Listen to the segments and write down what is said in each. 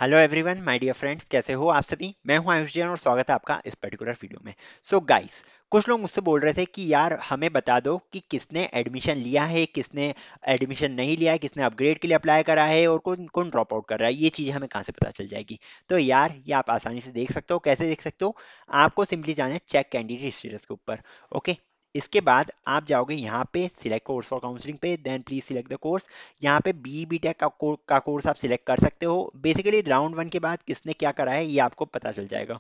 Hello everyone my dear friends, कैसे हो आप सभी। मैं हूं आयुष जैन और स्वागत है आपका इस पर्टिकुलर वीडियो में। सो गाइस, कुछ लोग मुझसे बोल रहे थे कि यार हमें बता दो कि किसने एडमिशन लिया है, किसने एडमिशन नहीं लिया है, किसने अपग्रेड के लिए अप्लाई करा है और कौन कौन ड्रॉप आउट कर रहा है। ये चीज़ हमें कहाँ से पता चल जाएगी। तो यार ये आप आसानी से देख सकते हो। कैसे देख सकते हो? आपको सिंपली जाना है चेक कैंडिडेट स्टेटस के ऊपर। ओके, इसके बाद आप जाओगे यहाँ पे सिलेक्ट कोर्स फॉर काउंसलिंग पे, then please select the course. यहाँ पे बी टेक का कोर्स आप सिलेक्ट कर सकते हो। बेसिकली राउंड वन के बाद किसने क्या करा है ये आपको पता चल जाएगा।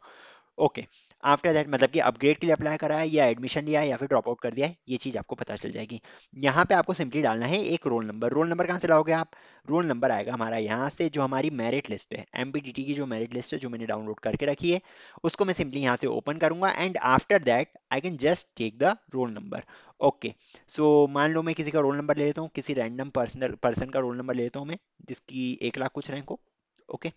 ओके, आफ्टर दैट मतलब कि अपग्रेड के लिए अप्लाई करा है या एडमिशन लिया है या फिर ड्रॉप आउट कर दिया है, ये चीज़ आपको पता चल जाएगी। यहाँ पे आपको सिंपली डालना है एक रोल नंबर। रोल नंबर कहाँ से लाओगे आप? रोल नंबर आएगा हमारा यहाँ से, जो हमारी मेरिट लिस्ट है, एमपीटीटी की जो मेरिट लिस्ट है जो मैंने डाउनलोड करके रखी है, उसको मैं सिंपली यहाँ से ओपन करूंगा and after that I can just take the roll number. Okay, so मान लो मैं किसी का रोल नंबर ले लेता हूँ, किसी रैंडम पर्सन का रोल नंबर ले लेता हूँ मैं, जिसकी 1 लाख कुछ रैंक हो। ओके,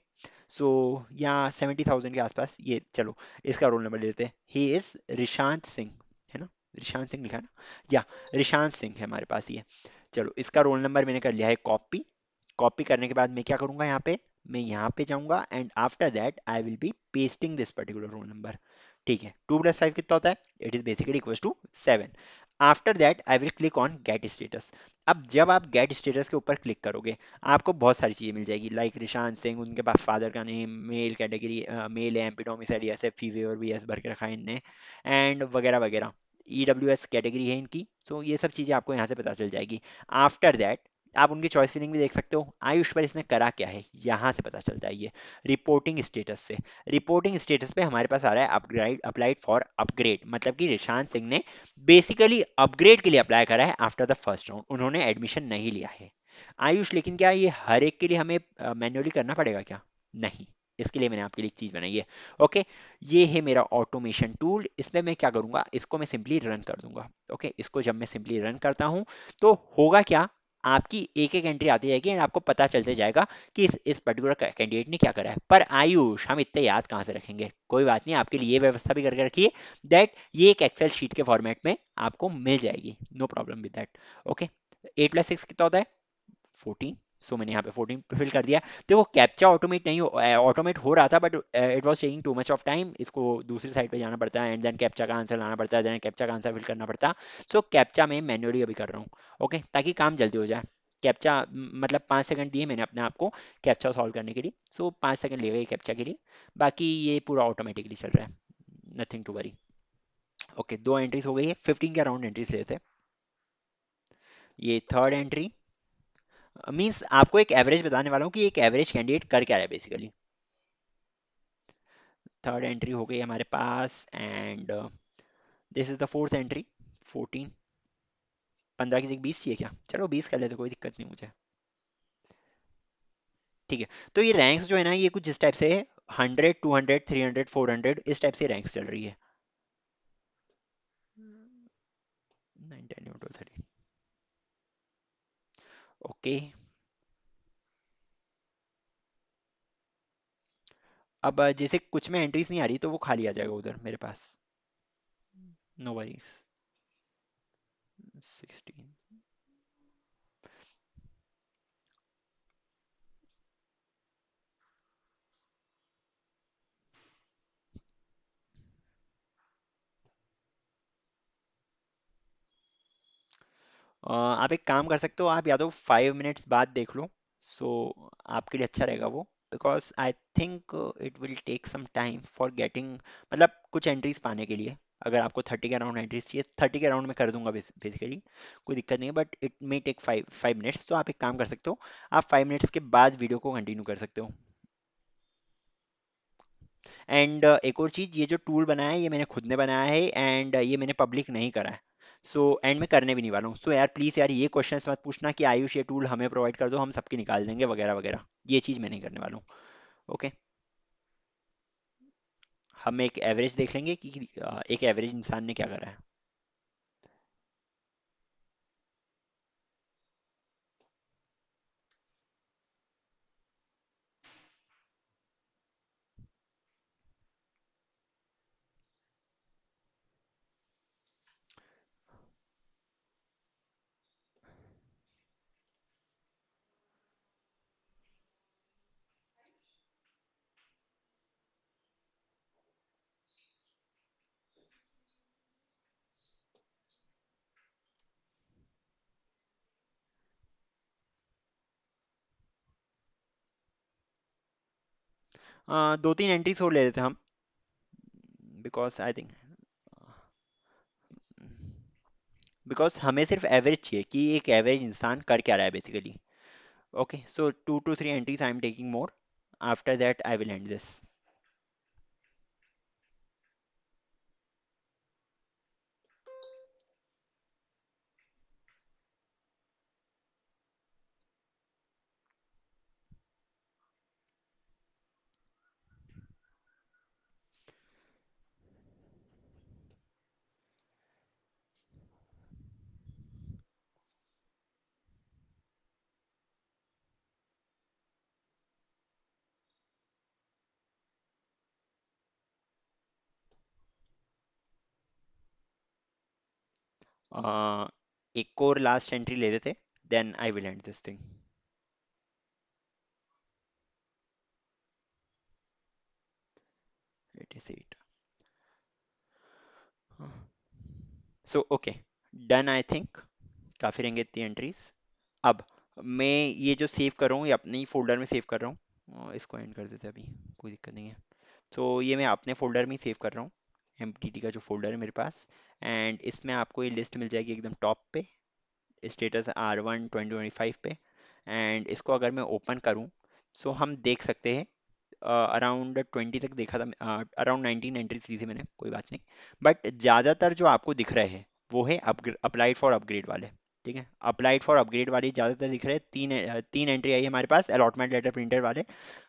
सो यहाँ 70,000 के आसपास, ये चलो इसका रोल नंबर ले लेते हैं। ही इज रिशांत सिंह, है ना? रिशांत सिंह लिखा है ना? या रिशांत सिंह है हमारे पास ये। चलो इसका रोल नंबर मैंने कर लिया है कॉपी। कॉपी करने के बाद मैं क्या करूंगा, यहाँ पे मैं यहाँ पे जाऊंगा and after that I will be pasting this particular roll number. ठीक है, 2 + 5 कितना होता है? It is basically equals to 7। After that I will click on get status. अब जब आप गेट स्टेटस के ऊपर क्लिक करोगे, आपको बहुत सारी चीज़ें मिल जाएगी, लाइक रिशांत सिंह, उनके पास फादर का नेम, मेल कैटेगरी, मेल है, एमपी डोमिसाइल यस है, फीवे और वी एस भर के रखा है इनने, एंड वगैरह वगैरह। ईडब्ल्यू एस कैटेगरी है इनकी, तो ये सब चीज़ें आपको यहाँ से पता चल जाएगी। आफ्टर दैट आप उनकी चॉइस फिलिंग भी देख सकते हो। आयुष पर इसने करा क्या है यहाँ से पता चलता है ये रिपोर्टिंग स्टेटस से। रिपोर्टिंग स्टेटस पे हमारे पास आ रहा है अपग्रेड, अप्लाइड फॉर अपग्रेड, मतलब कि रिशांत सिंह ने बेसिकली अपग्रेड के लिए अप्लाई करा है आफ्टर द फर्स्ट राउंड, उन्होंने एडमिशन नहीं लिया है। आयुष, लेकिन क्या ये हर एक के लिए हमें मैन्युअली करना पड़ेगा क्या? नहीं, इसके लिए मैंने आपके लिए एक चीज बनाई है। ओके, ये है मेरा ऑटोमेशन टूल। इसमें मैं क्या करूंगा, इसको मैं सिंपली रन कर दूंगा। ओके, इसको जब मैं सिंपली रन करता हूं तो होगा क्या, आपकी एक एक एंट्री आती जाएगी एंड आपको पता चलते जाएगा कि इस पर्टिकुलर कैंडिडेट ने क्या करा है। पर आयुष, हम इतने याद कहाँ से रखेंगे? कोई बात नहीं, आपके लिए ये व्यवस्था भी करके रखिए दैट ये एक एक्सेल शीट के फॉर्मेट में आपको मिल जाएगी। No problem with that. Okay, 8 + 6 कितना होता है? 14। सो मैंने यहाँ पे 14 पे फिल कर दिया। देखो कैप्चा ऑटोमेट नहीं हो, ऑटोमेट हो रहा था but it was taking too much of time. इसको दूसरी साइड पे जाना पड़ता है एंड देन कैप्चा का आंसर लाना पड़ता है, देन कैप्चा का आंसर फिल करना पड़ता है। सो कैप्चा मैं मैन्युअली अभी कर रहा हूँ। ओके, ताकि काम जल्दी हो जाए। कैप्चा मतलब 5 सेकंड दिए मैंने अपने आप को कैप्चा सॉल्व करने के लिए। सो 5 सेकंड लेगा ये कैप्चा के लिए। बाकी ये पूरा ऑटोमेटिकली चल रहा है, nothing to worry. Okay, 2 entries हो गई है। 15 के अराउंड एंट्रीज लेते हैं। ये थर्ड एंट्री मीन्स आपको एक एवरेज बताने वाला हूँ कि एक एवरेज कैंडिडेट कर क्या रहा है बेसिकली। थर्ड एंट्री हो गई हमारे पास and this is the fourth entry. 14। 15 की जगह 20 चाहिए क्या? चलो 20 कर लेते, कोई दिक्कत नहीं मुझे। ठीक है, तो ये रैंक्स जो है ना, ये कुछ इस टाइप से है। 100, 200, 300, 400, इस टाइप से रैंक्स चल रही है। 9, 10, 11, 12, 13। ओके, अब जैसे कुछ में एंट्रीज नहीं आ रही तो वो खाली आ जाएगा उधर मेरे पास। No worries. 16। आप एक काम कर सकते हो, आप या तो 5 मिनट्स बाद देख लो। सो आपके लिए अच्छा रहेगा वो, because I think it will take some time for getting, मतलब कुछ एंट्रीज पाने के लिए। अगर आपको 30 के अराउंड एंट्रीज चाहिए, 30 के अराउंड में कर दूंगा बेसिकली, कोई दिक्कत नहीं है, but it may take 5 5 minutes. तो आप एक काम कर सकते हो, आप 5 मिनट्स के बाद वीडियो को कंटिन्यू कर सकते हो। एंड एक और चीज़, ये जो टूल बनाया है ये मैंने खुद ने बनाया है एंड ये मैंने पब्लिक नहीं करा है। सो एंड में करने भी नहीं वाला हूँ। सो यार प्लीज़ यार ये क्वेश्चंस मत पूछना कि आयुष ये टूल हमें प्रोवाइड कर दो, हम सबकी निकाल देंगे वगैरह वगैरह। ये चीज़ मैं नहीं करने वाला हूँ। ओके, हम एक एवरेज देख लेंगे कि एक एवरेज इंसान ने क्या करा है। दो तीन एंट्रीज और ले लेते हैं हम, बिकॉज आई थिंक, बिकॉज हमें सिर्फ एवरेज चाहिए कि एक एवरेज इंसान कर क्या रहा है basically. Okay, so 2 to 3 entries I am taking more, after that I will end this. एक और लास्ट एंट्री ले लेते, then I will end this thing. It is 8। So okay, done I think, काफ़ी रहेंगे इतनी एंट्रीज। अब मैं ये जो सेव कर रहा हूँ ये अपने ही फोल्डर में सेव कर रहा हूँ, इसको एंड कर देते हैं अभी, कोई दिक्कत नहीं है। तो ये मैं अपने फोल्डर में ही सेव कर रहा हूँ, MTT का जो फोल्डर है मेरे पास। एंड इसमें आपको ये लिस्ट मिल जाएगी एकदम टॉप पे, स्टेटस R1 2025 पे। एंड इसको अगर मैं ओपन करूँ, सो हम देख सकते हैं अराउंड 20 तक देखा था, अराउंड 19 एंट्रीज ली थी मैंने, कोई बात नहीं। बट ज़्यादातर जो आपको दिख रहे हैं वो है अप्लाइड फॉर अपग्रेड वाले। ठीक है, अप्लाइड फॉर अपग्रेड वाली ज़्यादातर दिख रहे हैं। तीन एंट्री आई है हमारे पास अलॉटमेंट लेटर प्रिंटर वाले।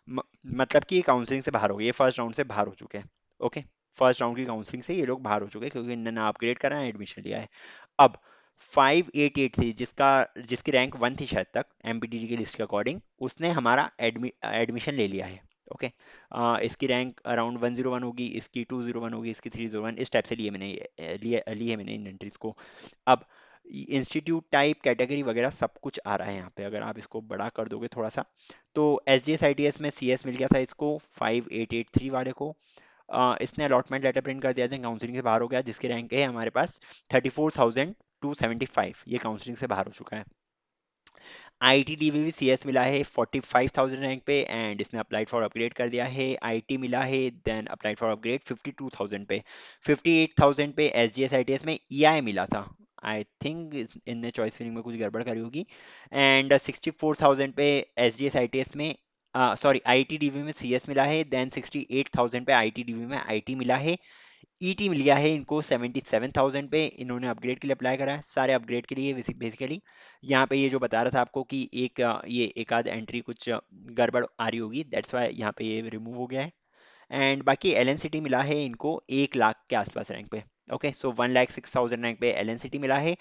म, मतलब कि ये काउंसलिंग से बाहर हो गए, ये फर्स्ट राउंड से बाहर हो चुके हैं। ओके, फर्स्ट राउंड की काउंसलिंग से ये लोग बाहर हो चुके हैं क्योंकि इन्होंने ना अपग्रेड करा है, एडमिशन लिया है। अब 588 थी जिसका, जिसकी रैंक 1 थी शायद तक MPTT की लिस्ट के अकॉर्डिंग, उसने हमारा एडमिशन ले लिया है। ओके, इसकी रैंक अराउंड 101 होगी, इसकी 201 होगी, इसकी 301, इस टाइप से लिए मैंने, ली है मैंने इन एंट्रीज को। अब इंस्टीट्यूट टाइप कैटेगरी वगैरह सब कुछ आ रहा है यहाँ पे, अगर आप इसको बड़ा कर दोगे थोड़ा सा, तो SGS ITS में CS मिल गया था इसको 5883 वाले को। इसने अलॉटमेंट लेटर प्रिंट कर दिया था, काउंसलिंग से बाहर हो गया, जिसकी रैंक है हमारे पास 34,275, ये काउंसलिंग से बाहर हो चुका है। ITDB CS मिला है 45,000 रैंक पे, एंड इसने अप्लाइड फॉर अपग्रेड कर दिया है। IT मिला है, देन अप्लाइड फॉर अपग्रेड 52,000 पे। 58,000 पे SGS ITS में EI मिला था, आई थिंक इनने चॉइस फिलिंग में कुछ गड़बड़ करी होगी। एंड 64,000 पे SGS ITS में, सॉरी ITDB में CS मिला है, देन 68,000 पे ITDB में IT मिला है। ET मिल गया है इनको 77,000 पे, इन्होंने अपग्रेड के लिए अप्लाई करा है, सारे अपग्रेड के लिए बेसिकली। यहाँ पे ये जो बता रहा था आपको कि ये एक आध एंट्री कुछ गड़बड़ आ रही होगी, दैट्स वाई यहाँ पे ये रिमूव हो गया है। एंड बाकी LNCT मिला है इनको 1 लाख के आसपास रैंक पे। ओके, सो 1,06,000 रैंक पे LNCT मिला है।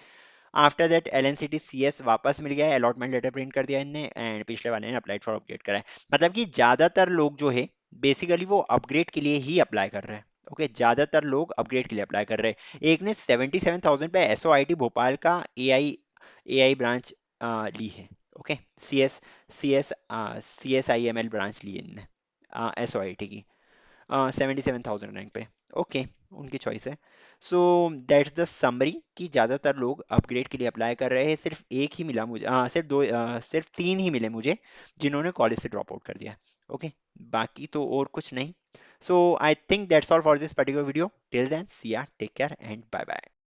आफ्टर दैट LNCT CS वापस मिल गया है, अलॉटमेंट लेटर प्रिंट कर दिया इनने, एंड पिछले वाले ने अप्लाइड फॉर अपग्रेड करा है। मतलब कि ज़्यादातर लोग जो है बेसिकली वो अपग्रेड के लिए ही अप्लाई कर रहे हैं। ओके, ज़्यादातर लोग अपग्रेड के लिए अप्लाई कर रहे हैं। एक ने 77,000 पे SOIT भोपाल का AI ब्रांच ली है। ओके, CSIML ब्रांच ली है इनने, SOIT की 77,000 रैंक पे। ओके, उनकी चॉइस है। सो दैट्स द समरी कि ज़्यादातर लोग अपग्रेड के लिए अप्लाई कर रहे हैं। सिर्फ एक ही मिला मुझे, सिर्फ तीन ही मिले मुझे जिन्होंने कॉलेज से ड्रॉप आउट कर दिया। ओके, बाकी तो और कुछ नहीं। So I think that's all for this particular video. Till then see ya, take care and bye bye.